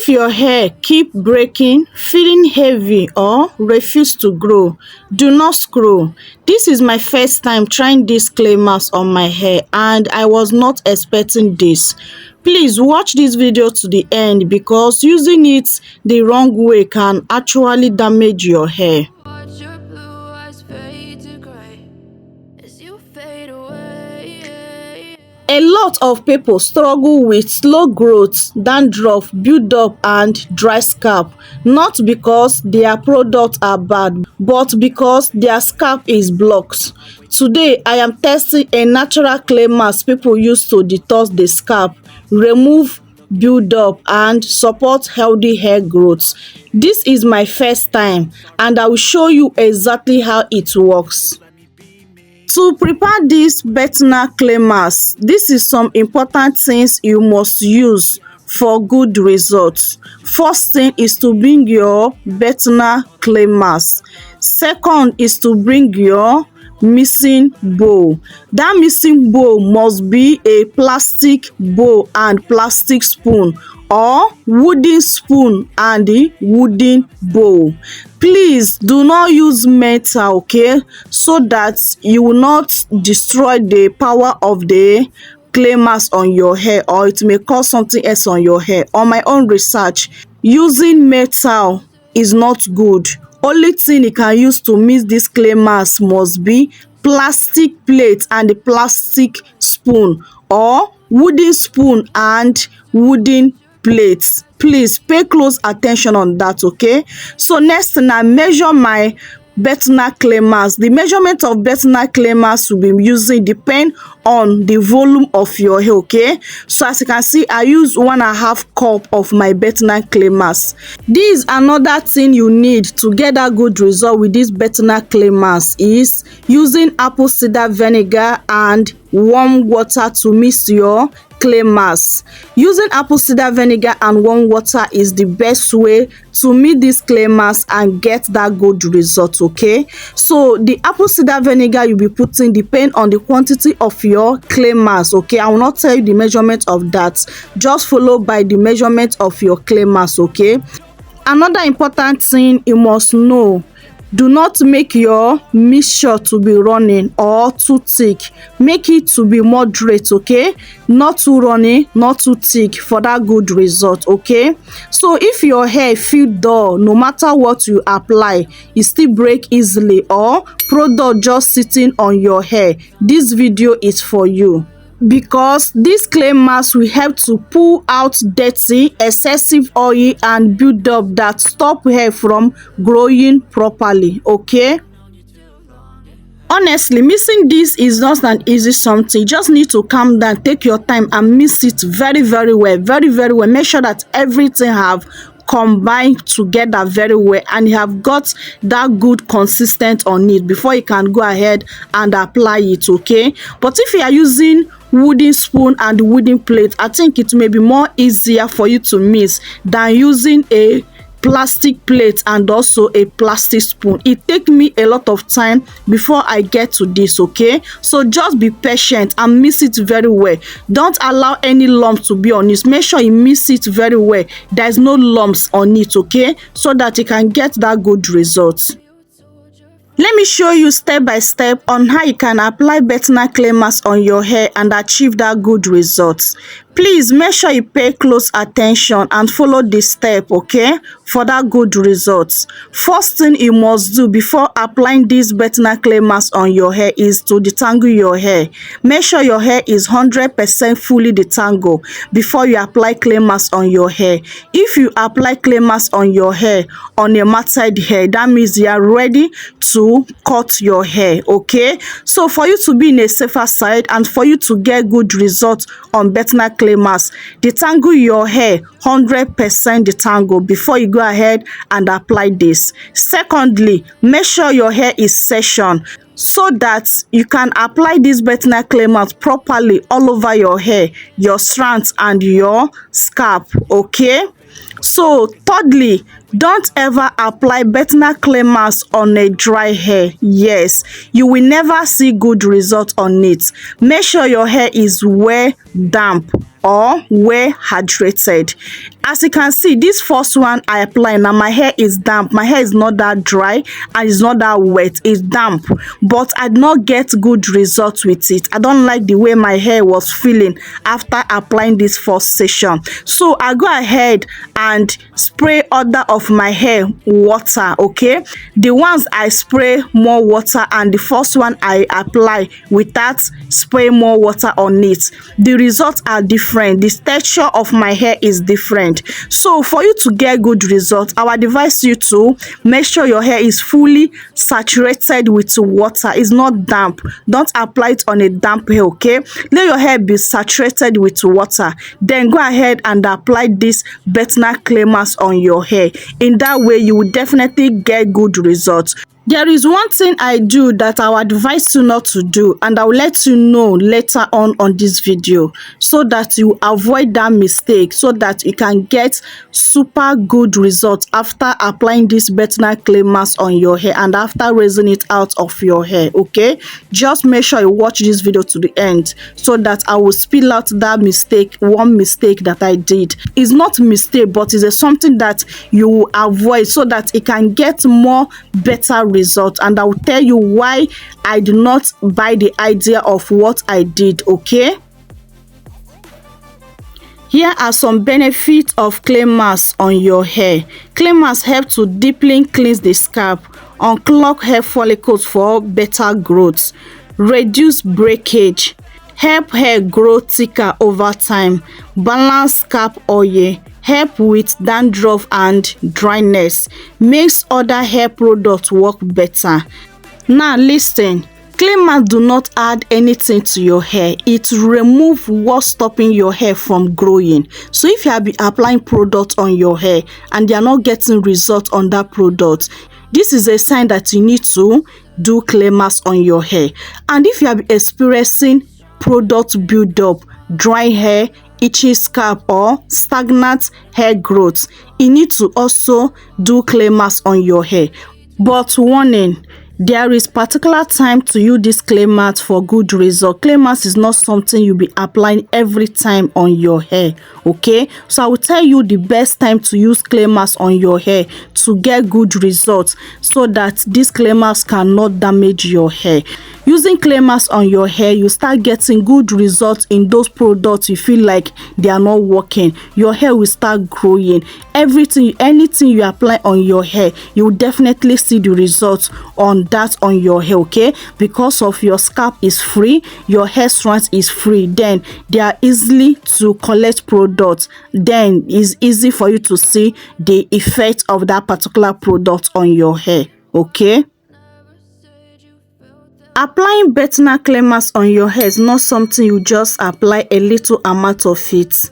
If your hair keep breaking, feeling heavy or refuse to grow, do not scroll. This is my first time trying this clay mask on my hair and I was not expecting this. Please watch this video to the end because using it the wrong way can actually damage your hair. Watch your blue eyes fade to gray as you fade away. A lot of people struggle with slow growth, dandruff, buildup and dry scalp, not because their products are bad, but because their scalp is blocked. Today, I am testing a natural clay mask people use to detox the scalp, remove buildup and support healthy hair growth. This is my first time and I will show you exactly how it works. To prepare this Bentonite Clay mask, this is some important things you must use for good results. First thing is to bring your Bentonite Clay mask. Second is to bring your mixing bowl. That mixing bowl must be a plastic bowl and plastic spoon, or wooden spoon and the wooden bowl. Please do not use metal, okay, so that you will not destroy the power of the clay mask on your hair, or it may cause something else on your hair. On my own research, using metal is not good. Only thing you can use to mix this clay mask must be plastic plate and the plastic spoon, or wooden spoon and wooden plates. Please pay close attention on that, okay? So next thing, I measure my Bentonite Clay mask. The measurement of Bentonite Clay mask will be using depend on the volume of your hair, okay? So as you can see, I use 1.5 cup of my Bentonite Clay mask. This is another thing you need to get a good result with this Bentonite Clay mask is using apple cider vinegar and warm water to mix your clay mask. Using apple cider vinegar and warm water is the best way to meet this clay mask and get that good result, okay? So the apple cider vinegar you'll be putting depend on the quantity of your clay mask, okay? I will not tell you the measurement of that, just follow by the measurement of your clay mask, okay? Another important thing you must know: do not make your mixture to be running or too thick. Make it to be moderate, okay? Not too runny, not too thick for that good result, okay? So if your hair feel dull, no matter what you apply, it still break easily, or product just sitting on your hair, this video is for you. Because this clay mask will help to pull out dirty, excessive oil and buildup that stop hair from growing properly, okay? Honestly, mixing this is not an easy something. You just need to calm down, take your time and mix it very well, very well. Make sure that everything have combined together very well and you have got that good consistent on it before you can go ahead and apply it, okay? But if you are using wooden spoon and wooden plate, I think it may be more easier for you to mix than using a plastic plate and also a plastic spoon. It take me a lot of time before I get to this, okay? So just be patient and mix it very well. Don't allow any lumps to be on it. Make sure you mix it very well. There's no lumps on it, okay? So that you can get that good result. Let me show you step by step on how you can apply Bentonite Clay mask on your hair and achieve that good results. Please make sure you pay close attention and follow this step, okay, for that good results. First thing you must do before applying this Bentonite Clay mask on your hair is to detangle your hair. Make sure your hair is 100% fully detangled before you apply clay mask on your hair. If you apply clay mask on your hair on a matted hair, that means you are ready to cut your hair, okay? So for you to be in a safer side and for you to get good results on Bentonite Clay mask, detangle your hair 100% detangle before you go ahead and apply this. Secondly, make sure your hair is sectioned so that you can apply this Bentonite Clay mask properly all over your hair, your strands and your scalp, okay? So thirdly, don't ever apply Bentonite Clay mask on a dry hair. Yes, you will never see good result on it. Make sure your hair is well damp or well hydrated. As you can see, this first one I apply now, my hair is damp. My hair is not that dry and it's not that wet, it's damp, but I did not get good results with it. I don't like the way my hair was feeling after applying this first session. So I go ahead and spray other of my hair water. Okay, the ones I spray more water and the first one I apply without spray more water on it, the results are different. The texture of my hair is different. So for you to get good results, I would advise you to make sure your hair is fully saturated with water. It's not damp. Don't apply it on a damp hair. Okay, let your hair be saturated with water, then go ahead and apply this Bentonite Clay mask on your hair. In that way you will definitely get good results. There is one thing I do that I will advise you not to do, and I will let you know later on this video, so that you avoid that mistake, so that you can get super good results after applying this Bentonite Clay mask on your hair and after raising it out of your hair. Okay, just make sure you watch this video to the end, so that I will spill out that mistake, one mistake that I did. It's not a mistake, but it's something that you will avoid, so that it can get more better results. And I will tell you why I do not buy the idea of what I did. Okay, here are some benefits of clay mask on your hair. Clay mask help to deeply cleanse the scalp, unclog hair follicles for better growth, reduce breakage, help hair grow thicker over time, balance scalp oil, help with dandruff and dryness, makes other hair products work better. Now listen, clay mask do not add anything to your hair. It remove what's stopping your hair from growing. So if you have been applying products on your hair and they are not getting results on that product, this is a sign that you need to do clay mask on your hair. And if you are experiencing product buildup, dry hair, itchy scalp or stagnant hair growth, you need to also do clay mask on your hair. But warning, there is particular time to use this clay mask for good result. Clay mask is not something you'll be applying every time on your hair. Okay, so I will tell you the best time to use clay mask on your hair to get good results, so that this clay mask cannot damage your hair. Using clay mask on your hair, you start getting good results in those products you feel like they are not working. Your hair will start growing. Anything you apply on your hair, you will definitely see the results on that on your hair. Okay, because of your scalp is free, your hair strands is free, then they are easily to collect products. Then it's easy for you to see the effect of that particular product on your hair. Okay, applying Bentonite Clay mask on your hair is not something you just apply a little amount of it.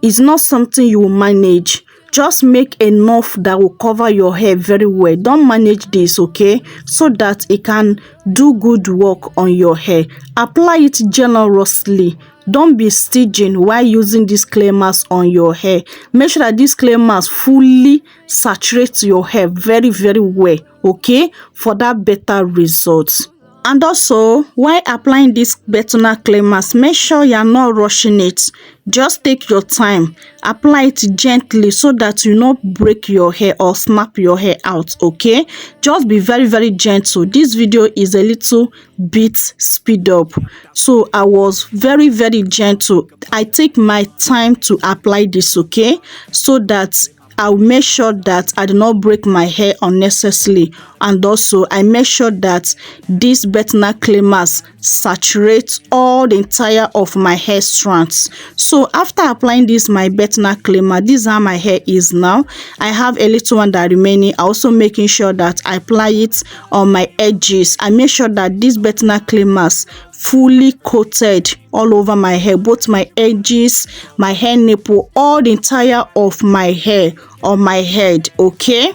It's not something you will manage. Just make enough that will cover your hair very well. Don't manage this, okay, so that it can do good work on your hair. Apply it generously. Don't be stingy while using this clay mask on your hair. Make sure that this clay mask fully saturates your hair very, very well, okay, for that better results. And also, while applying this Bentonite Clay mask, make sure you are not rushing it. Just take your time. Apply it gently so that you not break your hair or snap your hair out. Okay, just be very, very gentle. This video is a little bit speed up, so I was very, very gentle. I take my time to apply this, okay, so that I'll make sure that I do not break my hair unnecessarily, and also I make sure that this Bentonite Clay mask saturates all the entire of my hair strands. So after applying this my Bentonite Clay mask, this is how my hair is now. I have a little one that remaining. I also making sure that I apply it on my edges. I make sure that this Bentonite Clay mask fully coated all over my hair, both my edges, my hair nipple, all the entire of my hair on my head. Okay,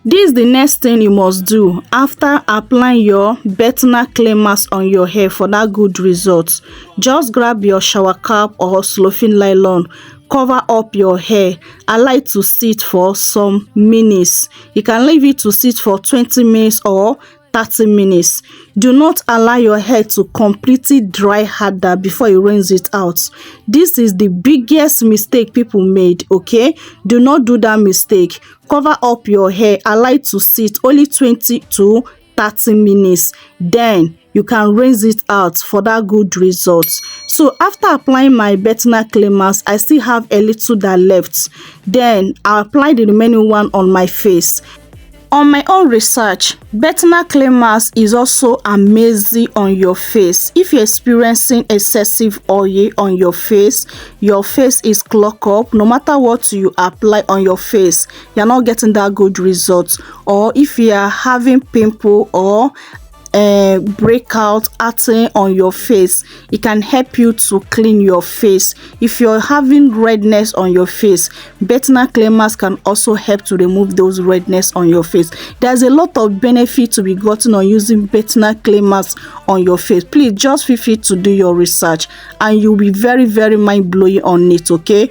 this is the next thing you must do after applying your Bentonite Clay mask on your hair for that good results. Just grab your shower cap or cellophane nylon, cover up your hair, allow it to sit for some minutes. You can leave it to sit for 20 minutes or 30 minutes. Do not allow your hair to completely dry harder before you rinse it out. This is the biggest mistake people made, okay? Do not do that mistake. Cover up your hair, allow it to sit only 20 to 30 minutes. Then you can rinse it out for that good results. So after applying my Bentonite Clay mask, I still have a little that left. Then I apply the remaining one on my face. On my own research, Bentonite Clay mask is also amazing on your face. If you're experiencing excessive oil on your face is clogged up, no matter what you apply on your face, you're not getting that good results. Or if you are having pimple or breakout acne on your face, it can help you to clean your face. If you're having redness on your face, Bentonite Clay mask can also help to remove those redness on your face. There's a lot of benefit to be gotten on using Bentonite Clay mask on your face. Please just feel free to do your research and you'll be very, very mind-blowing on it, okay?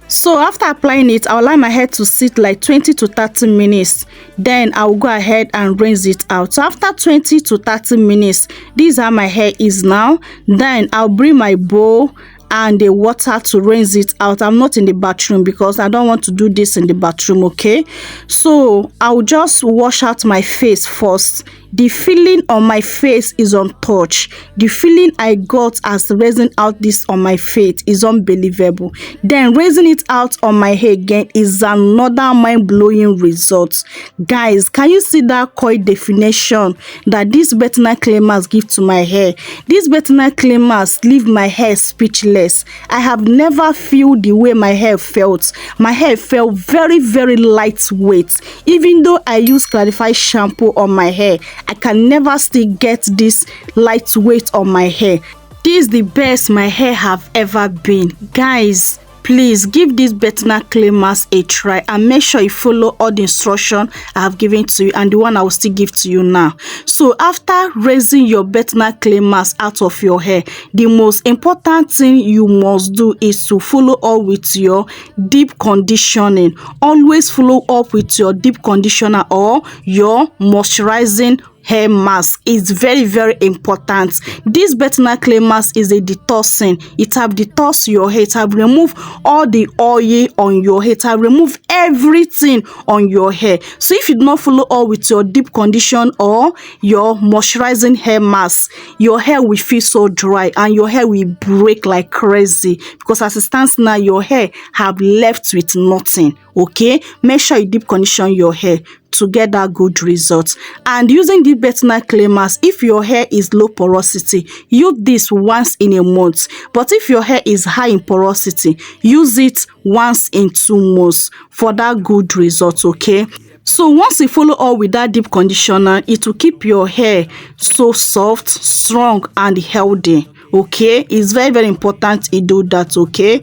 So after applying it, I'll allow my hair to sit like 20 to 30 minutes. Then I'll go ahead and rinse it out. So after 20 to 30 minutes, this is how my hair is now. Then I'll bring my bowl and the water to rinse it out. I'm not in the bathroom because I don't want to do this in the bathroom, okay? So I'll just wash out my face first. The feeling on my face is untouched. The feeling I got as raising out this on my face is unbelievable. Then raising it out on my hair again is another mind-blowing result. Guys, can you see that coil definition that this Bentonite Clay mask gives to my hair? This Bentonite Clay mask leave my hair speechless. I have never felt the way my hair felt. My hair felt very, very lightweight. Even though I use clarifies shampoo on my hair, I can never still get this lightweight on my hair. This is the best my hair have ever been. Guys, please give this Bentonite Clay mask a try and make sure you follow all the instructions I have given to you and the one I will still give to you now. So after raising your Bentonite Clay mask out of your hair, the most important thing you must do is to follow up with your deep conditioning. Always follow up with your deep conditioner or your moisturizing hair mask. Is very, very important. This Bentonite Clay mask is a detoxing. It have detox your hair. It have remove all the oil on your hair. It have remove everything on your hair. So if you do not follow up with your deep condition or your moisturizing hair mask, your hair will feel so dry and your hair will break like crazy, because as it stands now, your hair have left with nothing. Okay, make sure you deep condition your hair to get that good results. And using the Bentonite Clay mask, if your hair is low porosity, use this once in a month. But if your hair is high in porosity, use it once in 2 months for that good results, okay? So once you follow up with that deep conditioner, it will keep your hair so soft, strong and healthy, okay? It's very, very important you do that, okay?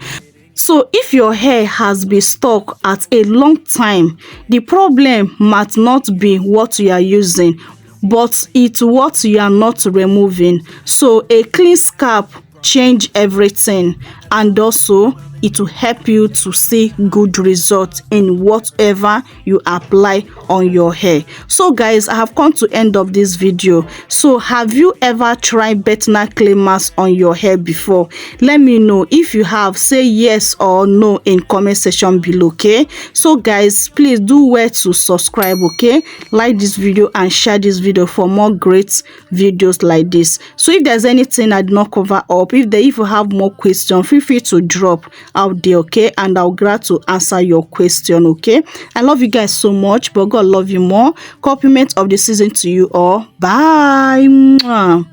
So if your hair has been stuck at a long time, the problem might not be what you are using, but it's what you are not removing. So a clean scalp change everything, and also it will help you to see good results in whatever you apply on your hair. So guys, I have come to end of this video. So have you ever tried Bentonite Clay mask on your hair before? Let me know. If you have, say yes or no in comment section below, okay? So guys, please do well to subscribe, okay? Like this video and share this video for more great videos like this. So if there's anything I did not cover up, if you have more questions, feel free to drop out there, okay? And I'll glad to answer your question, okay? I love you guys so much, but God love you more. Compliment of the season to you all. Bye. Mwah.